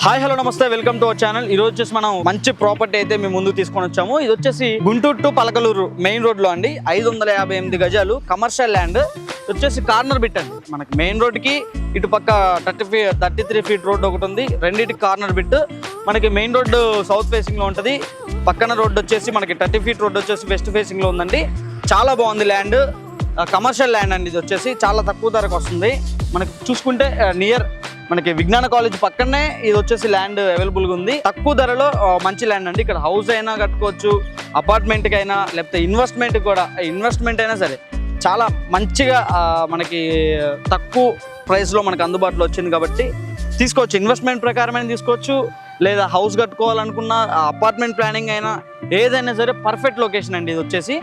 Hi hello నమస్తే, welcome to our channel. ఈ రోజు వచ్చేసి మనం మంచి ప్రాపర్టీ అయితే మేము ముందుకు తీసుకొని వచ్చాము. ఇది వచ్చేసి Guntur to Palakaluru main road లో అండి. 558 గజాలు కమర్షియల్ ల్యాండ్. వచ్చేసి కార్నర్ బిట్ అండి. మనకి మెయిన్ రోడ్ కి ఇటు పక్క 33 ఫీట్ రోడ్ ఒకటి ఉంది. రెండింటికి కార్నర్ బిట్. మనకి మెయిన్ రోడ్ సౌత్ ఫేసింగ్ లో ఉంటుంది. పక్కన రోడ్ వచ్చేసి మనకి 30 ఫీట్ రోడ్ వచ్చేసి వెస్ట్ ఫేసింగ్ లో ఉందండి. చాలా బాగుంది ల్యాండ్. కమర్షియల్ ల్యాండ్ అండి. ఇది వచ్చేసి చాలా తక్కువ ధరకు వస్తుంది. మనకి చూసుకుంటే నియర్ మనకి విజ్ఞాన కాలేజ్ పక్కనే ఇది వచ్చేసి ల్యాండ్ అవైలబుల్గా ఉంది. తక్కువ ధరలో మంచి ల్యాండ్ అండి. ఇక్కడ హౌస్ అయినా కట్టుకోవచ్చు, అపార్ట్మెంట్కి అయినా, లేకపోతే ఇన్వెస్ట్మెంట్ కూడా, ఇన్వెస్ట్మెంట్ అయినా సరే చాలా మంచిగా మనకి తక్కువ ప్రైస్లో మనకు అందుబాటులో వచ్చింది కాబట్టి తీసుకోవచ్చు. ఇన్వెస్ట్మెంట్ ప్రకారమైన తీసుకోవచ్చు, లేదా హౌస్ కట్టుకోవాలనుకున్న అపార్ట్మెంట్ ప్లానింగ్ అయినా ఏదైనా సరే పర్ఫెక్ట్ లొకేషన్ అండి. ఇది వచ్చేసి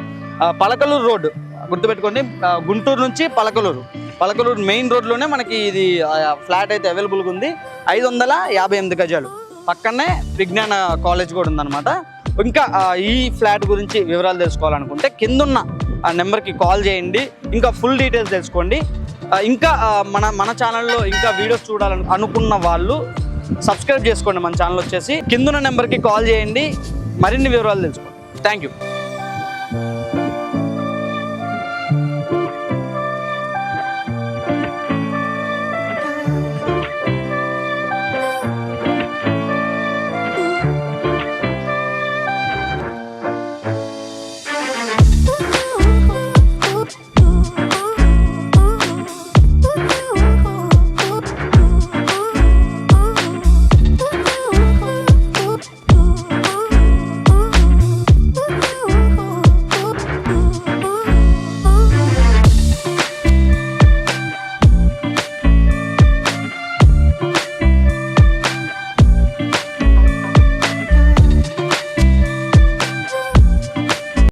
పలకలూరు రోడ్ గుర్తుపెట్టుకోండి. గుంటూరు నుంచి పలకలూరు మెయిన్ రోడ్లోనే మనకి ఇది ఫ్లాట్ అయితే అవైలబుల్గా ఉంది. 558 గజాలు. పక్కనే విజ్ఞాన కాలేజ్ కూడా ఉందన్నమాట. ఇంకా ఈ ఫ్లాట్ గురించి వివరాలు తెలుసుకోవాలనుకుంటే కిందున్న నెంబర్కి కాల్ చేయండి. ఇంకా ఫుల్ డీటెయిల్స్ తెలుసుకోండి. ఇంకా మన ఛానల్లో ఇంకా వీడియోస్ అనుకున్న వాళ్ళు సబ్స్క్రైబ్ చేసుకోండి. మన ఛానల్ వచ్చేసి కిందున్న నెంబర్కి కాల్ చేయండి. మరిన్ని వివరాలు తెలుసుకోండి. Thank you.